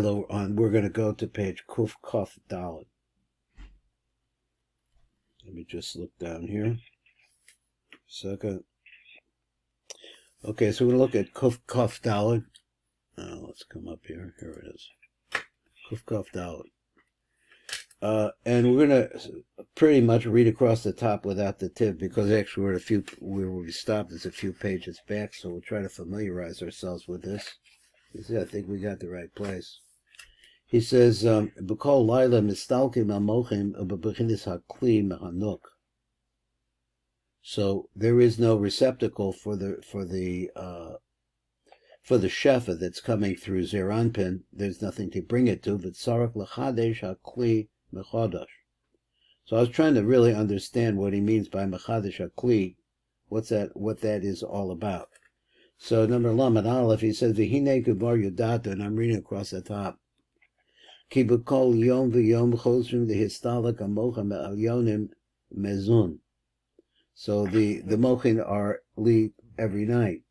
Lila we're going to go to page Kuf Kaf Dalet. Let me just look down here. Second. Okay, so we're going to look at Kuf Kaf Dalet. Let's come up here. Here it is. Kuf Kaf Dalet. And we're going to pretty much read across the top without the tip, because actually where we stopped is a few pages back, so we'll try to familiarize ourselves with this. I think we got the right place. He says, "B'kol laila mistalkim amochim u'bebechinis hakli mehanuk." So there is no receptacle for the shefa that's coming through Zeranpin. There's nothing to bring it to, but sarak lechadesh hakli mechodash. So I was trying to really understand what he means by mechadesh hakli, what that is all about. So number Lamed Aleph, he says, "V'hinei kuvar yudata," and I'm reading across the top. Ki b'kol yom v'yom chosrim dehistalik amochem me'alyonim mezun. So the mochin are leave every night.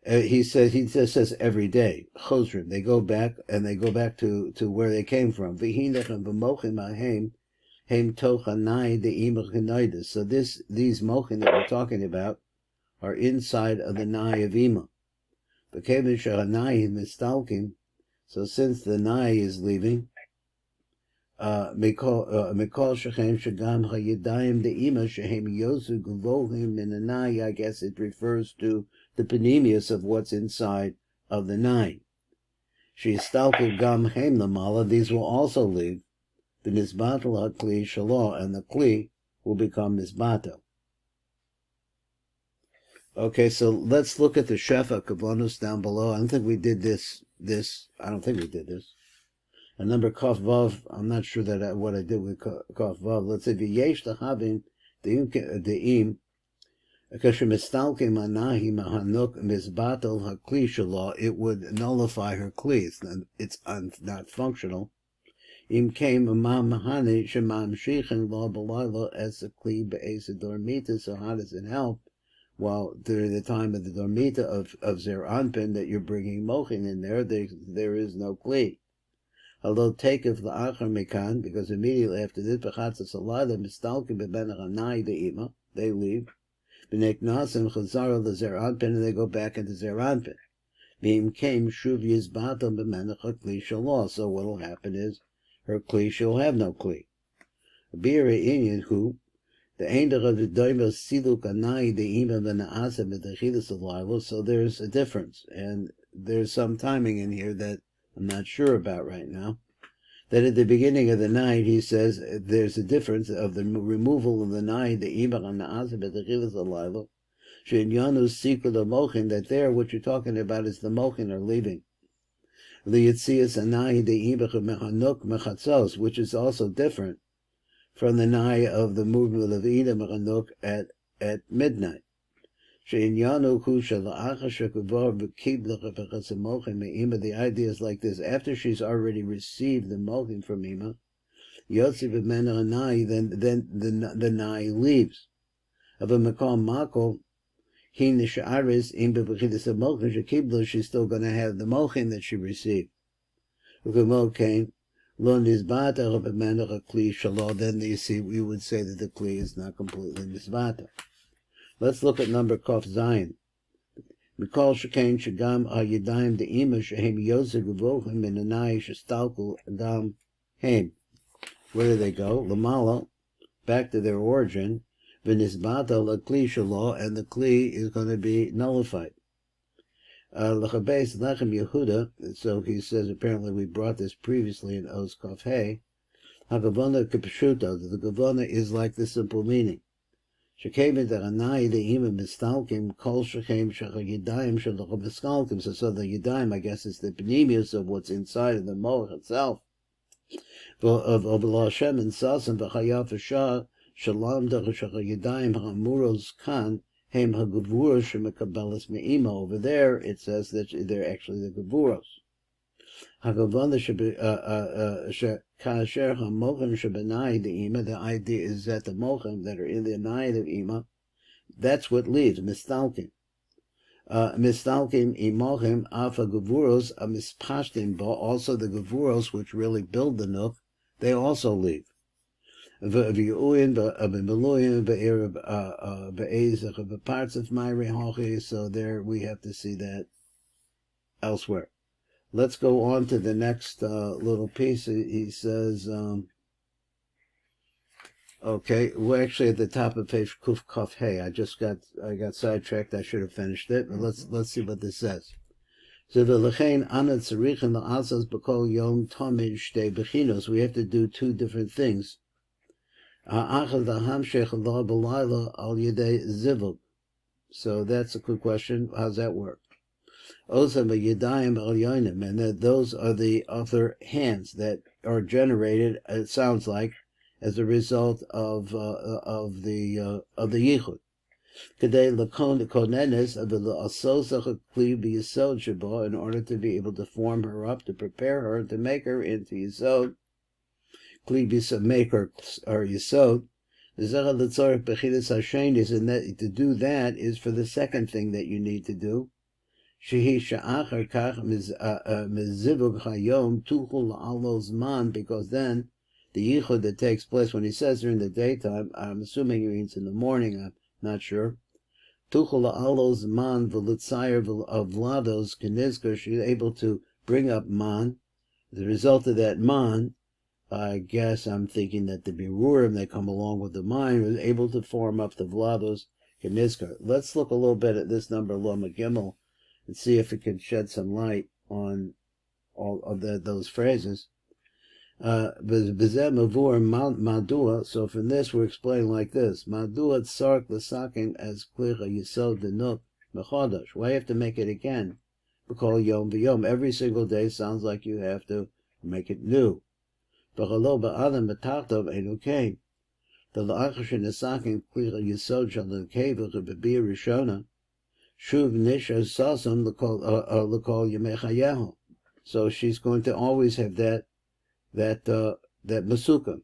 He just says every day. Chosrim, they go back to where they came from. V'hinechem v'mochin ahem hem tochanai de'imach genoides. So these mochin that we're talking about are inside of the nai of Ima. V'kevin she'hanai mistalkim. So since the nai is leaving, mikol shechem shegam hayidayim de'ima shehem yosu gvohim min the nai. I guess it refers to the panemius of what's inside of the nai. She'istalku gam hem lamala. These will also leave. The nisbatel hakli shalom, and the kli will become nisbatel. Okay, so let's look at the shefa kavanot down below. I don't think we did this. I don't think we did this. And number Kaf Vav, I'm not sure that what I did with Kaf Vav. Let's say v'yesh l'havin de'im kasher mistalkim anahi mahanuk mizbatel hakli shelo. It would nullify her kli. It's not functional. Im came imam mahani shemam shichin lo b'laylo as a kli be'esidor mita. So how does it help? Well, during the time of the dormita of Zer Anpin that you're bringing mochin in there is no kli. Although take of the achar mekan, because immediately after this, b'chatzas alayla mistalkim bebenach anai de'ima, they leave. B'nek nasim chazara the Zer Anpin, and they go back into Zer Anpin. V'im came shuv yizbatam bemenach kli shalah. So what'll happen is her kli, she'll have no kli. B'ira inyan who. The Einder of the Doimer Siluk Anai the Ima Venaasa with the Chilas of Lival, so there's a difference, and there's some timing in here that I'm not sure about right now. That at the beginning of the night he says there's a difference of the removal of the night, the Ima Venaasa with the Chilas of Lival. Shin Yanu Sikul the Mochin, that there what you're talking about is the Mochin are leaving. The Yitzias Anai the Ima Mechanuk Mechatzos, which is also different from the nai of the movement of Ida Meranuk at midnight. The idea is like this: after she's already received the mochin from Ima, then the nai leaves. Of a mekal makol, she's still going to have the mochin that she received. Then you see, we would say that the kli is not completely nisbata. Let's look at number Kaf Zayin. Mikol shekain shagam hayidayim de'ima shehem yoseg uvochim in anai shestalku agam heim. Where do they go? Lamala, back to their origin. V'nisbata l'kli shalo, and the kli is going to be nullified. L'chabes lechem Yehuda, so he says, apparently we brought this previously in Oz Kaf Hey. Hakavanot k'pshuta, the Kavana is like the simple meaning. Shekevin de'anai de'ima mistalkim kol shechem shechayidayim shalachom mistalkim. So the yidayim, I guess, is the panemius of what's inside of the moach itself. Of Allah Hashem and Sasim v'chayaf Shaar shalom dechashachayidayim ha'amuros kan. Over there, it says that they're actually the gevuros. The idea is that the mochem that are in the nai of Ima, that's what leaves, mistalkin. Mistalkim imochim afa gevuros mispashtim bo. Also the gevuros which really build the nook, they also leave. V'yuin b'meluim be'er be'ezach b'parts of myri hochi. So there we have to see that elsewhere. Let's go on to the next little piece. He says, okay, we're actually at the top of page Kuf Kaf Hey. I got sidetracked. I should have finished it. But let's see what this says. So the lechein ana tzarichin la'asas b'kol yom tamid shtei bechinos. We have to do two different things. Ha'achad v'hamshech la b'layla al yedei zivug. So that's a good question. How's that work? Osam v'yedayim al yonim, and that those are the other hands that are generated. It sounds like as a result of the yichud. Today, lakon konenes of the asosach kli b'yisod shabo, in order to be able to form her up, to prepare her, to make her into yisod, kli b'yisod, make her or yisod. The zechad l'tzorich b'chidas hashenis, and that to do that is for the second thing that you need to do. Shehi sha'achar kach mizivug hayom tuchul la'alo zman, because then the yichud that takes place when he says during the daytime, I'm assuming he means in the morning, I'm not sure. Tuchul la'alo zman v'litzayir of vlados kenizker, she's able to bring up man. As a result of that man, I guess I'm thinking that the birurim that come along with the mind was able to form up the vlados kenizker. Let's look a little bit at this number Loma Gimel and see if it can shed some light on all of those phrases. So from this we're explaining like this. Madua tzark l'sakin as klicha yisod denuk mechodash. Why have to make it again? Because yom v'yom, every single day sounds like you have to make it new. B'chalo ba'adam b'tachtov enu kain. The la'achar shenesakin klicha yisod shal l'kevach b'bir rishona. Shuv nisha sasam l'kol yamechayehu. So she's going to always have that masukah.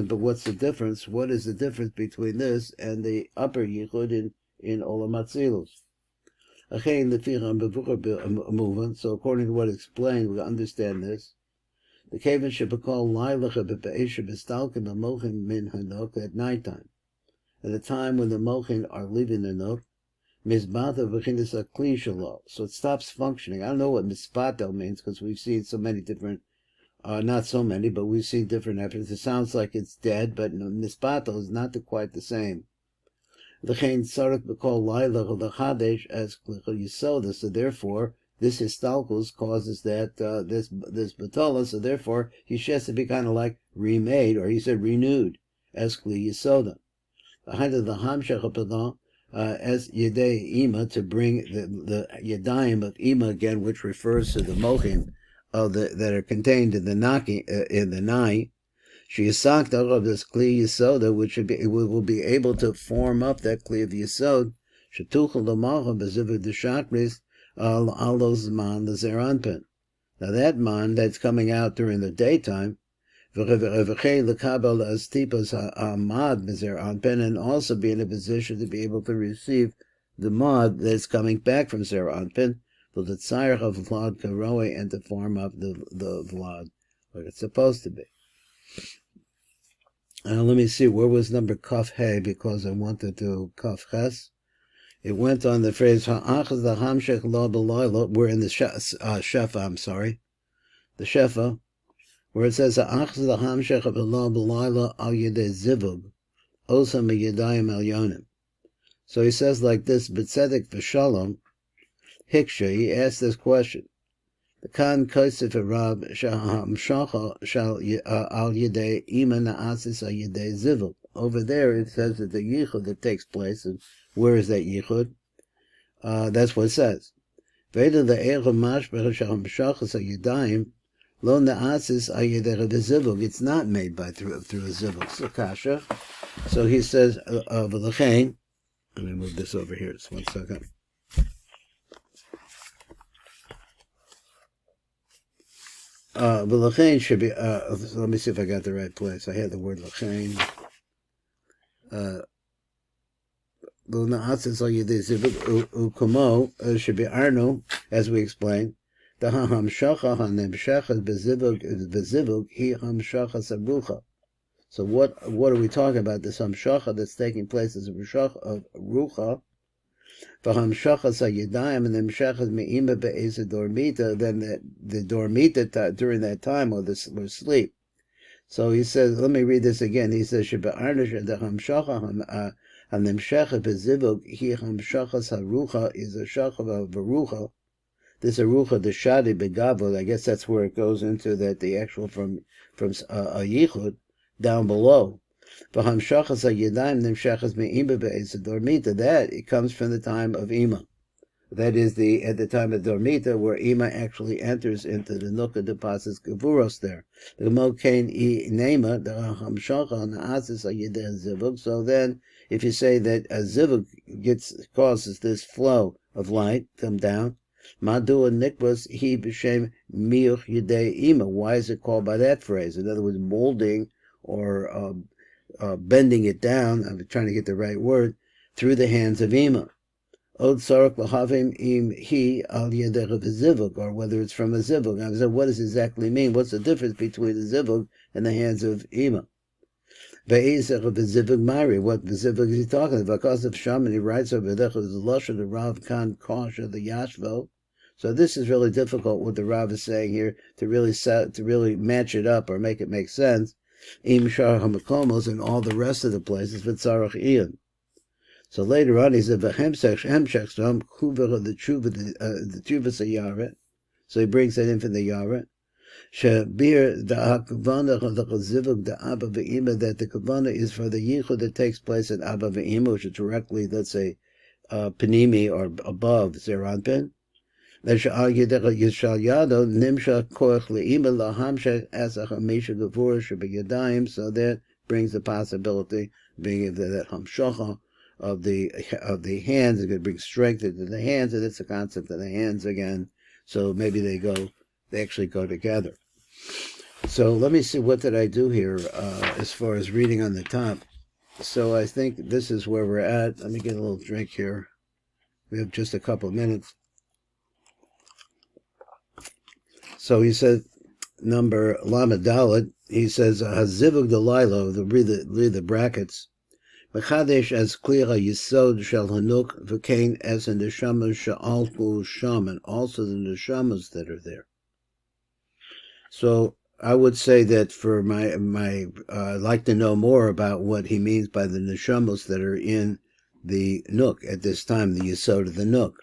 But what's the difference? What is the difference between this and the upper yichud in Olam Atzilus? So according to what is explained, we understand this. The kaven should be called lailacha b'pe'esha b'stalkim b'mochin min hanok at nighttime. At the time when the mochin are leaving the nook, Mizbata v'chinas akli shelo. So it stops functioning. I don't know what misbato means because we've seen so many different, not so many, but we've seen different episodes. It sounds like it's dead, but misbato is not quite the same. L'chein tzarek b'kol laila l'chadesh as klichol yisoda. So therefore, this histalkus causes that this batola. So therefore, he has to be kind of like remade, or he said renewed as kli yisoda. Behind the hamshach as Yedei Ima, to bring the Yedayim of Ima again, which refers to the Mochim that are contained in the Naki, in the Nai. She is sakta of this Kli Yisoda, which will be able to form up that Kli of Yisod. Shetuchel Lamachim Bezivu Deshakris Alos Man the Zeranpin. Now that man that's coming out during the daytime, and also be in a position to be able to receive the mod that's coming back from Zer Anpin, for the tzarech of Vlad Karoe, and to form up the Vlad like it's supposed to be. Let me see, where was number Kaf He, because I wanted to Kaf Ches. It went on the phrase Ha'achaz the Hamshech La B'Layla. We're in the Shefa, I'm sorry. The Shefa, where it says Ha'achaz the Hamshech of La B'Layla al Yedei Zivug, Osam Yedayim El Yonim. So he says like this, B'tzedek v'shalom, Hiksha, he asked this question. The Khan Kosef Rab Shahamshacha Shal al Yedei Ima Na'asis al Yedei Zivug. Over there it says that the Yichud that takes place, and where is that Yichud? That's what it says. Veda the Erev Mashbech Shahamshacha al Yedayim Lo Na'asis al Yedei Zivug. It's not made by through a Zivug. So Kasha. So he says V'lechein. Let me move this over here. Just 1 second. V'lechein should be. Let me see if I got the right place. I had the word lechein. Ukomo Shibiarno, as we explained, the Hamshacha Hanemshachas Bezivug He Hamshacha Sarucha. So what are we talking about? This Hamshacha that's taking place is a Hamshacha of Rucha. V'hamshachas hayadayim and hamshachas me'ima be'eza dormita. Then the dormita during that time or sleep. So he says, let me read this again. He says, "Shebe'arnish the hamshacha hanimshecha bezivug he hamshachas harucha is a shachav of arucha. This arucha the shadi begavod. I guess that's where it goes into that the actual from a yichud down below. V'hamshachas hayadayim nimshachas me'ima be'eza dormita. That it comes from the time of ima. That is at the time of dormita, where ima actually enters into the nukah deposits gavuros there. The mokain I nema the hamshacha na'asis hayadeh zivug. So then, if you say that a zivug causes this flow of light come down, madua nikbas he b'shem miyuch yedei ima. Why is it called by that phrase? In other words, molding or bending it down. I'm trying to get the right word, through the hands of ima. Od sarok l'havim im he al yedech v'zivug, or whether it's from a zivug. I said, what does it exactly mean? What's the difference between the zivug and the hands of ima? Ve'ezech v'zivug mari. What v'zivug is he talking about? Because of Shaman, he writes over there, the lashon the Rav Kan Kasha the Yashvo. So this is really difficult what the Rav is saying here to really match it up or make it make sense. Im shar hamakomos and all the rest of the places v'tzarach iyan. So later on, he said, "V'hemshech stam kuver the tuvas yaret." So he brings that in from the yaret. Shebir the hakavanot of the chazivuk the abba ve'ima, that the kavana is for the yichud that takes place in abba ve'ima, which is directly, let's say, panimi or above zeranpin. L'sha'al yedech yishal yado nimshach koach le'ima lahamshech asach hamisha gevur shebiyadayim. So that brings the possibility being that hamshacha of the hands is going to bring strength into the hands, and it's the concept of the hands again. So maybe they actually go together. So let me see, what did I do here as far as reading on the top? So I think this is where we're at. Let me get a little drink here. We have just a couple of minutes. So he said, number Lamed Daled, he says, Hazivug Delailo, read the brackets. V'chadesh as klira yisod shel hanuk v'kein as in the neshamot she'alku shaman, also the neshamot that are there. So I would say that for I'd like to know more about what he means by the neshamot that are in the nook at this time, the yisod of the nook.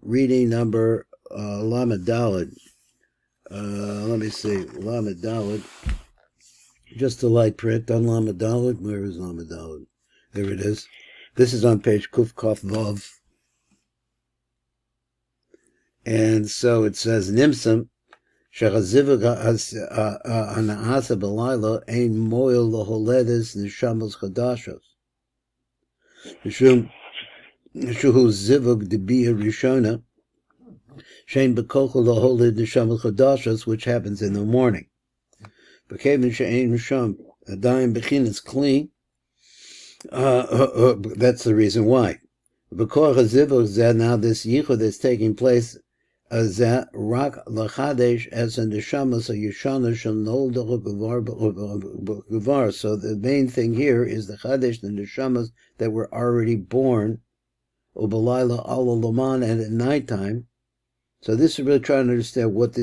Reading number Lamed Daled. Let me see, Lamed Daled. Just a light print on Lamed Daled. Where is Lamed Daled? There it is. This is on page Kuf Kof Vav. And so it says, Nimsam, Shechazivug ha'na'asa b'layla ein moil loholedes neshamos chadashos. Shuhu zivug debia rishona, shein b'kochel loholed neshamos chadashos, which happens in the morning. That's the reason why. Now this yichud that's taking place that rak lachadesh as in the shamas a yeshana shanol gavar. So the main thing here is the chadesh and the shamas that were already born ubalayla ala laman, and at nighttime. So this is really trying to understand what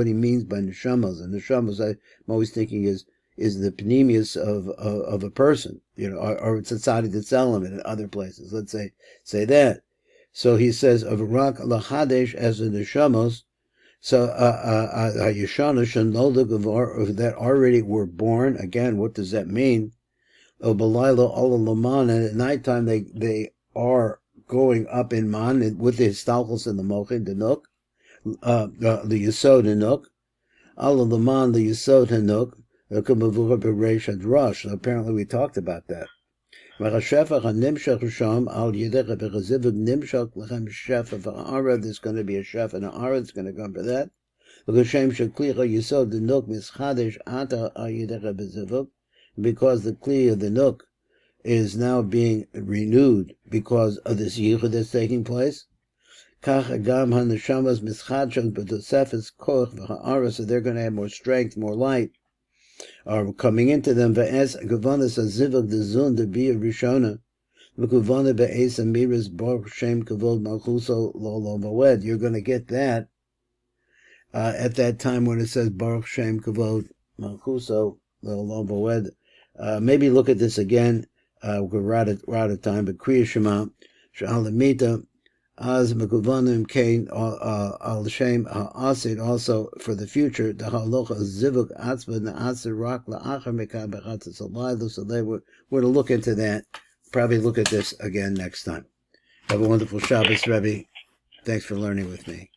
he means by neshamas. And neshamas, I'm always thinking is the panemius of a person, or it's a tzaddik that's element in other places. Let's say that. So he says of rak lachadesh as in neshamas. So yeshana shanolda gavar, that already were born. Again, what does that mean? Obalayla ala laman, and at nighttime they are going up in man with the histalchos and the mochin, the nook. The Yisod Hanuk, Allah Laman, the Yisod Hanuk, so apparently we talked about that. There's going to be a chef and an ara that's going to come for that. Because the kli of the nook is now being renewed because of this yichud that's taking place. So they're going to have more strength, more light, are coming into them. You're going to get that at that time when it says Baruch Shem Kavod Malchuso L'Olam V'Oed. Maybe look at this again. We're out of time, but Kriya Shema Sha'alamita Az Mekuvanim Kain Al Shem Ha'asid, also for the future, the Halocha Zivuk Atzva Na'asir Rak La'achar Mekab Bechatzis Alaylu. So we're going to look into that. Probably look at this again next time. Have a wonderful Shabbos, Rebbe. Thanks for learning with me.